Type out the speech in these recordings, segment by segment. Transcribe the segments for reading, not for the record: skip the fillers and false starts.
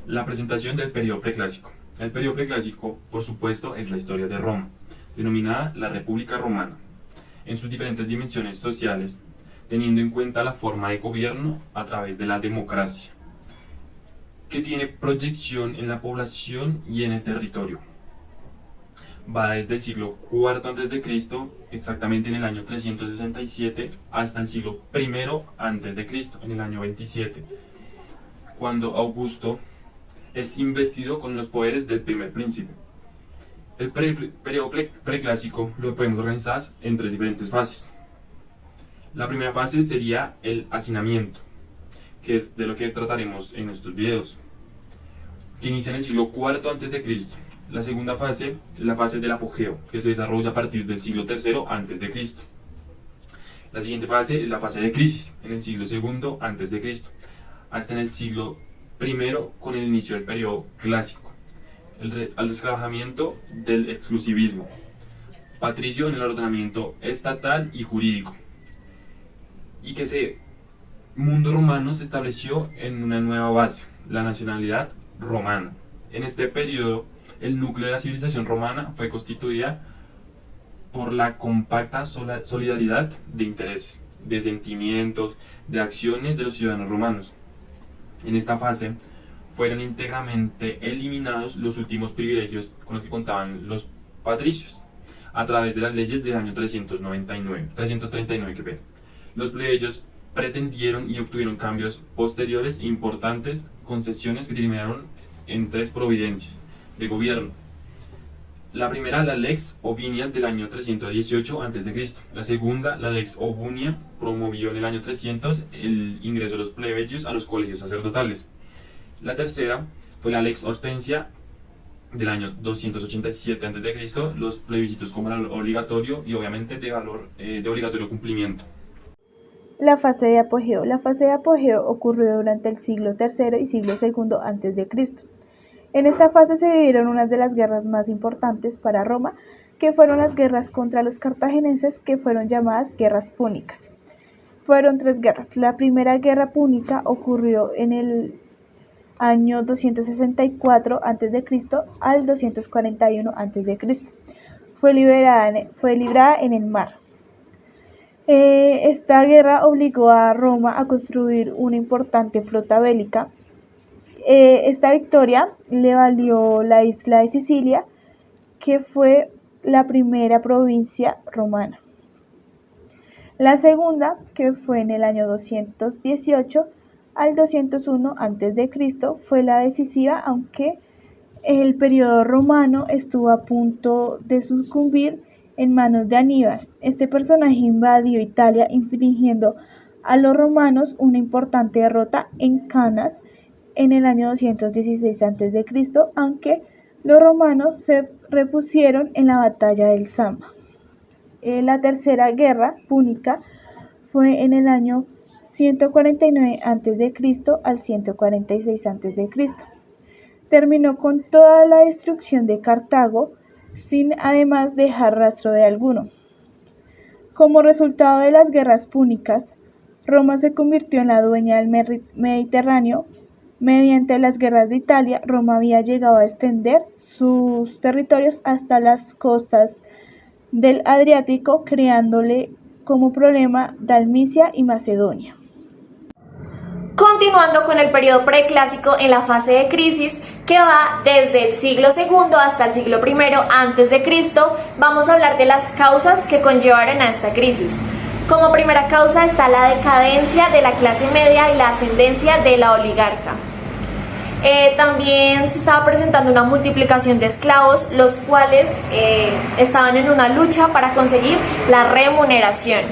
La presentación del periodo preclásico. El periodo preclásico, por supuesto, es la historia de Roma, denominada la República Romana, en sus diferentes dimensiones sociales, teniendo en cuenta la forma de gobierno a través de la democracia, que tiene proyección en la población y en el territorio. Va desde el siglo IV a.C., exactamente en el año 367, hasta el siglo I a.C., en el año 27, cuando Augusto es investido con los poderes del primer príncipe. El periodo preclásico lo podemos organizar en tres diferentes fases. La primera fase sería el hacinamiento, que es de lo que trataremos en estos videos, que inicia en el siglo IV a.C. La segunda fase es la fase del apogeo, que se desarrolla a partir del siglo III a.C. La siguiente fase es la fase de crisis, en el siglo II a.C., hasta en el siglo I con el inicio del periodo clásico, al resquebrajamiento del exclusivismo patricio en el ordenamiento estatal y jurídico, y que ese mundo romano se estableció en una nueva base, la nacionalidad romana. En este periodo, el núcleo de la civilización romana fue constituida por la compacta solidaridad de intereses, de sentimientos, de acciones de los ciudadanos romanos. En esta fase fueron íntegramente eliminados los últimos privilegios con los que contaban los patricios, a través de las leyes del año 339. Los plebeyos pretendieron y obtuvieron cambios posteriores importantes, concesiones que terminaron en tres providencias de gobierno. La primera, la Lex Ovinia del año 318 a.C. La segunda, la Lex Obunia, promovió en el año 300 el ingreso de los plebeyos a los colegios sacerdotales. La tercera fue la Lex Hortensia del año 287 a.C., los plebiscitos como valor obligatorio y obviamente de obligatorio cumplimiento. La fase de apogeo. La fase de apogeo ocurrió durante el siglo III y siglo II a.C. En esta fase se vivieron unas de las guerras más importantes para Roma, que fueron las guerras contra los cartagineses, que fueron llamadas guerras púnicas. Fueron tres guerras. La primera guerra púnica ocurrió en el año 264 a.C. al 241 a.C. Fue librada en el mar. Esta guerra obligó a Roma a construir una importante flota bélica. Esta victoria le valió la isla de Sicilia, que fue la primera provincia romana. La segunda, que fue en el año 218 al 201 a.C., fue la decisiva, aunque el periodo romano estuvo a punto de sucumbir en manos de Aníbal. Este personaje invadió Italia, infligiendo a los romanos una importante derrota en Canas en el año 216 a.C., aunque los romanos se repusieron en la batalla del Zama. La tercera guerra púnica fue en el año 149 a.C. al 146 a.C. Terminó con toda la destrucción de Cartago, sin además dejar rastro de alguno. Como resultado de las guerras púnicas, Roma se convirtió en la dueña del Mediterráneo. Mediante las guerras de Italia, Roma había llegado a extender sus territorios hasta las costas del Adriático, creándole como problema Dalmacia y Macedonia. Continuando con el periodo preclásico en la fase de crisis, que va desde el siglo II hasta el siglo I a.C., vamos a hablar de las causas que conllevaron a esta crisis. Como primera causa está la decadencia de la clase media y la ascendencia de la oligarca. También se estaba presentando una multiplicación de esclavos, los cuales estaban en una lucha para conseguir la remuneración.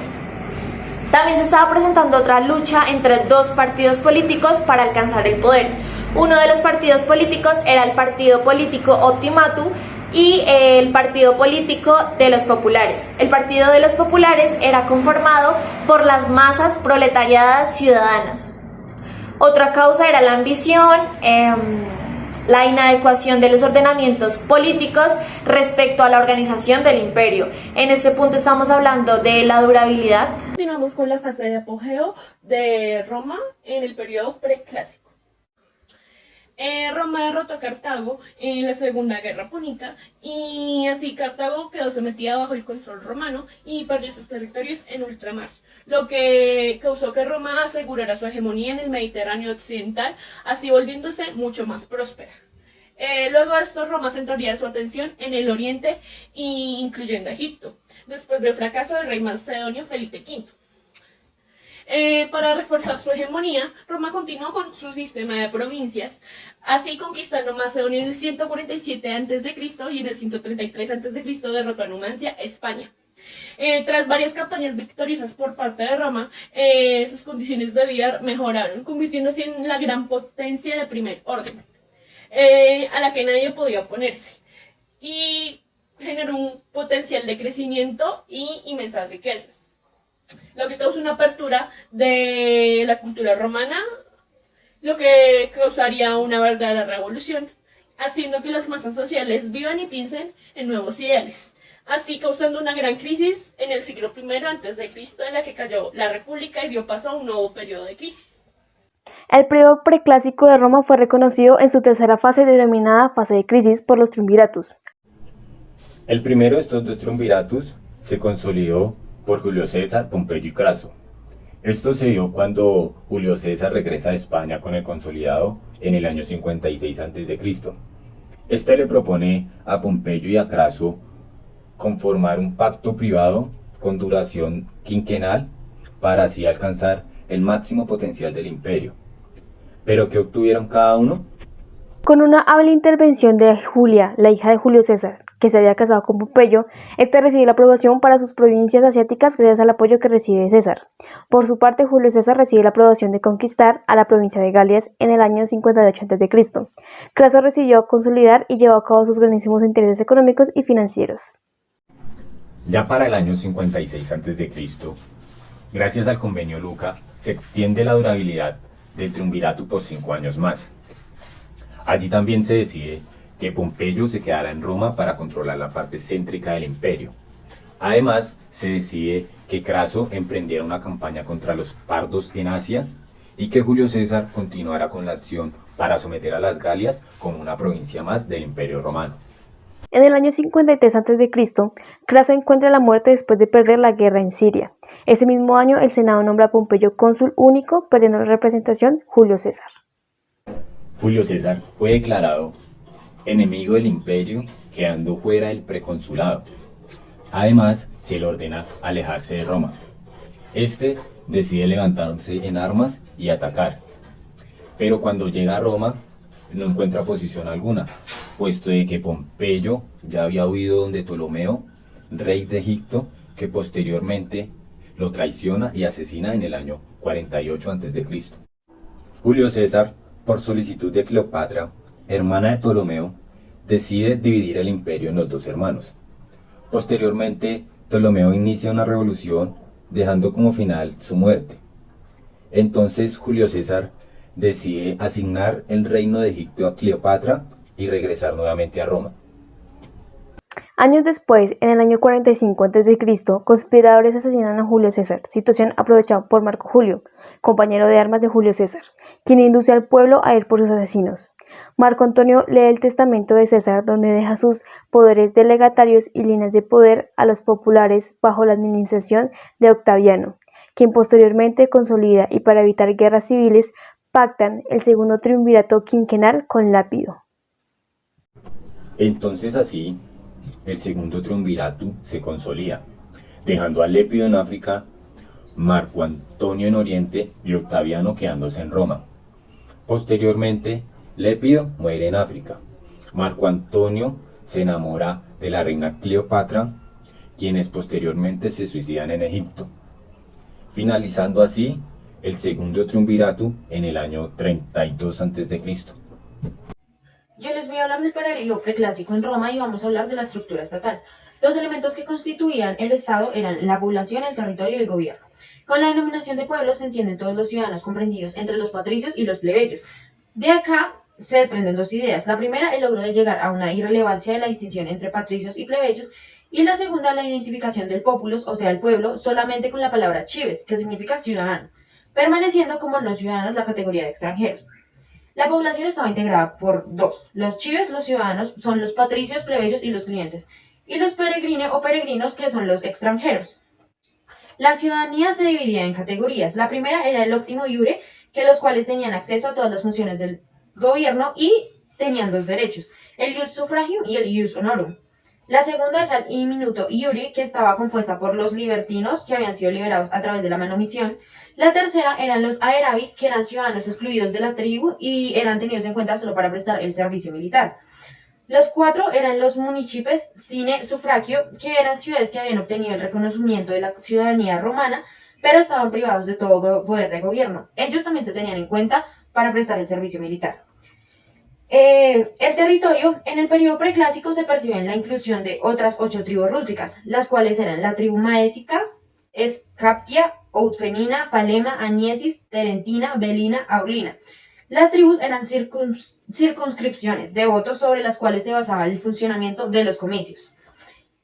También se estaba presentando otra lucha entre dos partidos políticos para alcanzar el poder. Uno de los partidos políticos era el partido político Optimatu y el partido político de los populares. El partido de los populares era conformado por las masas proletariadas ciudadanas. Otra causa era la ambición, la inadecuación de los ordenamientos políticos respecto a la organización del imperio. En este punto estamos hablando de la durabilidad. Continuamos con la fase de apogeo de Roma en el periodo preclásico. Roma derrotó a Cartago en la Segunda Guerra Púnica y así Cartago quedó sometida bajo el control romano y perdió sus territorios en ultramar, lo que causó que Roma asegurara su hegemonía en el Mediterráneo occidental, así volviéndose mucho más próspera. Luego de esto, Roma centraría su atención en el oriente, incluyendo Egipto, después del fracaso del rey macedonio Felipe V. Para reforzar su hegemonía, Roma continuó con su sistema de provincias, así conquistando Macedonia en el 147 a.C. y en el 133 a.C. derrotó a Numancia, España. Tras varias campañas victoriosas por parte de Roma, sus condiciones de vida mejoraron, convirtiéndose en la gran potencia de primer orden, a la que nadie podía oponerse, y generó un potencial de crecimiento y inmensas riquezas, lo que causa una apertura de la cultura romana, lo que causaría una verdadera revolución, haciendo que las masas sociales vivan y piensen en nuevos ideales, así causando una gran crisis en el siglo I a.C., en la que cayó la República y dio paso a un nuevo periodo de crisis. El periodo preclásico de Roma fue reconocido en su tercera fase, denominada fase de crisis, por los triunviratos. El primero de estos dos triunviratos se consolidó por Julio César, Pompeyo y Craso. Esto se dio cuando Julio César regresa a España con el consolidado en el año 56 a.C. Este le propone a Pompeyo y a Craso conformar un pacto privado con duración quinquenal para así alcanzar el máximo potencial del imperio. ¿Pero qué obtuvieron cada uno? Con una hábil intervención de Julia, la hija de Julio César, que se había casado con Pompeyo, este recibió la aprobación para sus provincias asiáticas gracias al apoyo que recibe de César. Por su parte, Julio César recibe la aprobación de conquistar a la provincia de Galias en el año 58 a.C. Craso recibió consolidar y llevó a cabo sus grandísimos intereses económicos y financieros. Ya para el año 56 a.C., gracias al convenio Luca, se extiende la durabilidad del triunvirato por 5 años más. Allí también se decide que Pompeyo se quedará en Roma para controlar la parte céntrica del imperio. Además, se decide que Craso emprendiera una campaña contra los pardos en Asia y que Julio César continuara con la acción para someter a las Galias como una provincia más del imperio romano. En el año 53 a.C., Craso encuentra la muerte después de perder la guerra en Siria. Ese mismo año, el Senado nombra a Pompeyo cónsul único, perdiendo la representación Julio César. Julio César fue declarado enemigo del imperio, quedando fuera del preconsulado. Además, se le ordena alejarse de Roma. Este decide levantarse en armas y atacar. Pero cuando llega a Roma, no encuentra posición alguna, puesto de que Pompeyo ya había huido donde Ptolomeo, rey de Egipto, que posteriormente lo traiciona y asesina en el año 48 a.C. Julio César, por solicitud de Cleopatra, hermana de Ptolomeo, decide dividir el imperio en los dos hermanos. Posteriormente, Ptolomeo inicia una revolución, dejando como final su muerte. Entonces Julio César decide asignar el reino de Egipto a Cleopatra y regresar nuevamente a Roma. Años después, en el año 45 a.C., conspiradores asesinan a Julio César, situación aprovechada por Marco Julio, compañero de armas de Julio César, quien induce al pueblo a ir por sus asesinos. Marco Antonio lee el testamento de César, donde deja sus poderes delegatarios y líneas de poder a los populares bajo la administración de Octaviano, quien posteriormente consolida y para evitar guerras civiles pactan el segundo triunvirato quinquenal con Lápido. Entonces así, el segundo triunvirato se consolida, dejando a Lépido en África, Marco Antonio en Oriente y Octaviano quedándose en Roma. Posteriormente, Lépido muere en África. Marco Antonio se enamora de la reina Cleopatra, quienes posteriormente se suicidan en Egipto, finalizando así el segundo triunvirato en el año 32 a.C. Yo les voy a hablar del periodo preclásico en Roma y vamos a hablar de la estructura estatal. Los elementos que constituían el Estado eran la población, el territorio y el gobierno. Con la denominación de pueblo se entienden todos los ciudadanos comprendidos entre los patricios y los plebeyos. De acá se desprenden dos ideas. La primera, el logro de llegar a una irrelevancia de la distinción entre patricios y plebeyos, y la segunda, la identificación del populus, o sea, el pueblo, solamente con la palabra cives, que significa ciudadano, permaneciendo como no ciudadanos la categoría de extranjeros. La población estaba integrada por dos. Los chives, los ciudadanos, son los patricios, plebeyos y los clientes. Y los peregrine o peregrinos, que son los extranjeros. La ciudadanía se dividía en categorías. La primera era el optimo iure, que los cuales tenían acceso a todas las funciones del gobierno y tenían dos derechos, el ius suffragium y el ius honorum. La segunda es el in minuto iure, que estaba compuesta por los libertinos, que habían sido liberados a través de la manomisión. La tercera eran los aeravi, que eran ciudadanos excluidos de la tribu y eran tenidos en cuenta solo para prestar el servicio militar. Los cuatro eran los municipes sine suffragio, que eran ciudades que habían obtenido el reconocimiento de la ciudadanía romana, pero estaban privados de todo poder de gobierno. Ellos también se tenían en cuenta para prestar el servicio militar. El territorio en el periodo preclásico se percibe en la inclusión de otras 8 tribus rústicas, las cuales eran la tribu maésica, Escaptia, Outfenina, Falema, Aniesis, Terentina, Belina, Aulina. Las tribus eran circunscripciones de votos sobre las cuales se basaba el funcionamiento de los comicios.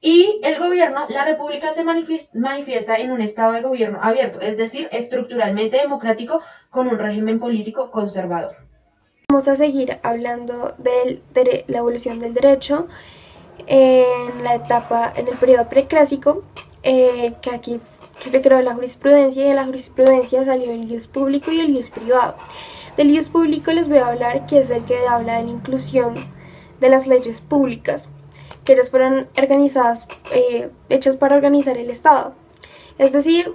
Y el gobierno, la república se manifiesta en un estado de gobierno abierto, es decir, estructuralmente democrático con un régimen político conservador. Vamos a seguir hablando de la evolución del derecho en el periodo preclásico, que aquí se creó la jurisprudencia, y de la jurisprudencia salió el ius público y el ius privado. Del ius público les voy a hablar, que es el que habla de la inclusión de las leyes públicas, que ellas fueron organizadas, hechas para organizar el Estado. Es decir,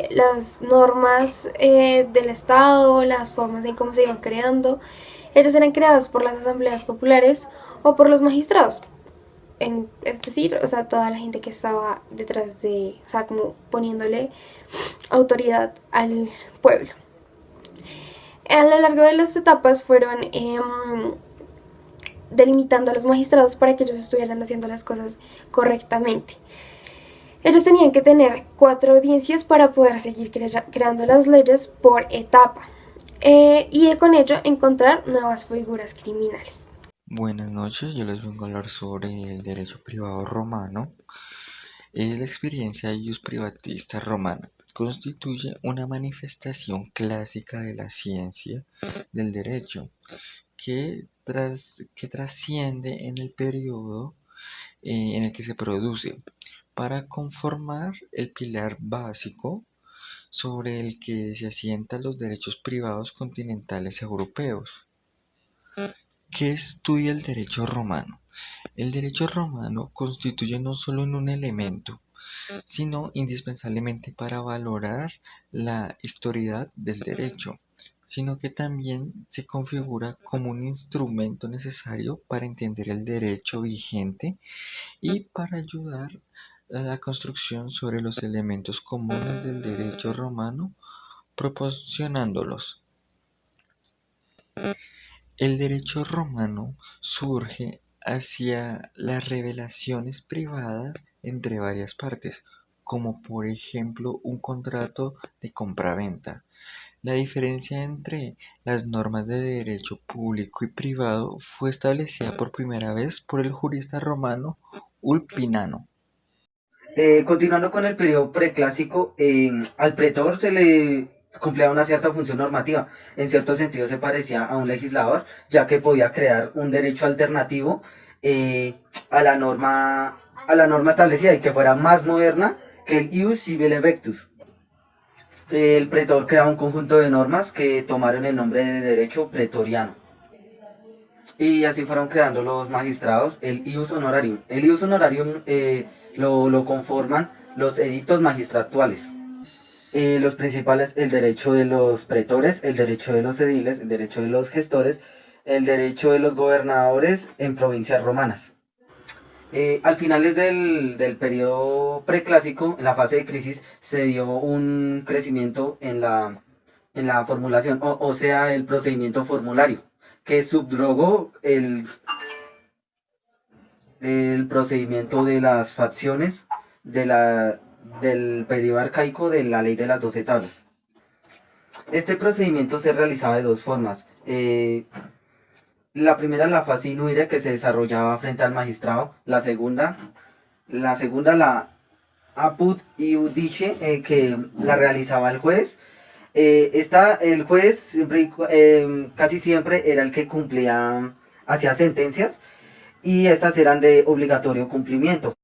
las normas del Estado, las formas en cómo se iban creando, ellas eran creadas por las asambleas populares o por los magistrados. Es decir, o sea, toda la gente que estaba detrás de, o sea, como poniéndole autoridad al pueblo. A lo largo de las etapas fueron delimitando a los magistrados para que ellos estuvieran haciendo las cosas correctamente. Ellos tenían que tener 4 audiencias para poder seguir creando las leyes por etapa y con ello encontrar nuevas figuras criminales. Buenas noches, yo les vengo a hablar sobre el derecho privado romano. La experiencia ius privatista romana constituye una manifestación clásica de la ciencia del derecho que trasciende en el periodo en el que se produce, para conformar el pilar básico sobre el que se asientan los derechos privados continentales europeos. ¿Qué estudia el derecho romano? El derecho romano constituye no solo un elemento, sino indispensablemente para valorar la historicidad del derecho, sino que también se configura como un instrumento necesario para entender el derecho vigente y para ayudar a la construcción sobre los elementos comunes del derecho romano, proporcionándolos. El derecho romano surge hacia las relaciones privadas entre varias partes, como por ejemplo un contrato de compraventa. La diferencia entre las normas de derecho público y privado fue establecida por primera vez por el jurista romano Ulpinano. Continuando con el periodo preclásico, al pretor se le cumplía una cierta función normativa. En cierto sentido se parecía a un legislador, ya que podía crear un derecho alternativo a la norma establecida y que fuera más moderna que el ius civile vectus. El pretor crea un conjunto de normas que tomaron el nombre de derecho pretoriano. Y así fueron creando los magistrados el ius honorarium. El ius honorarium lo conforman los edictos magistratuales. Los principales, el derecho de los pretores, el derecho de los ediles, el derecho de los gestores, el derecho de los gobernadores en provincias romanas. Al finales del periodo preclásico, en la fase de crisis, se dio un crecimiento en la formulación, o sea, el procedimiento formulario, que subrogó el procedimiento de las facciones del periodo arcaico de la ley de las 12 tablas. Este procedimiento se realizaba de dos formas. La primera, la fase inuire, que se desarrollaba frente al magistrado. La segunda, la apud iudice, que la realizaba el juez El juez casi siempre era el que hacía sentencias y estas eran de obligatorio cumplimiento.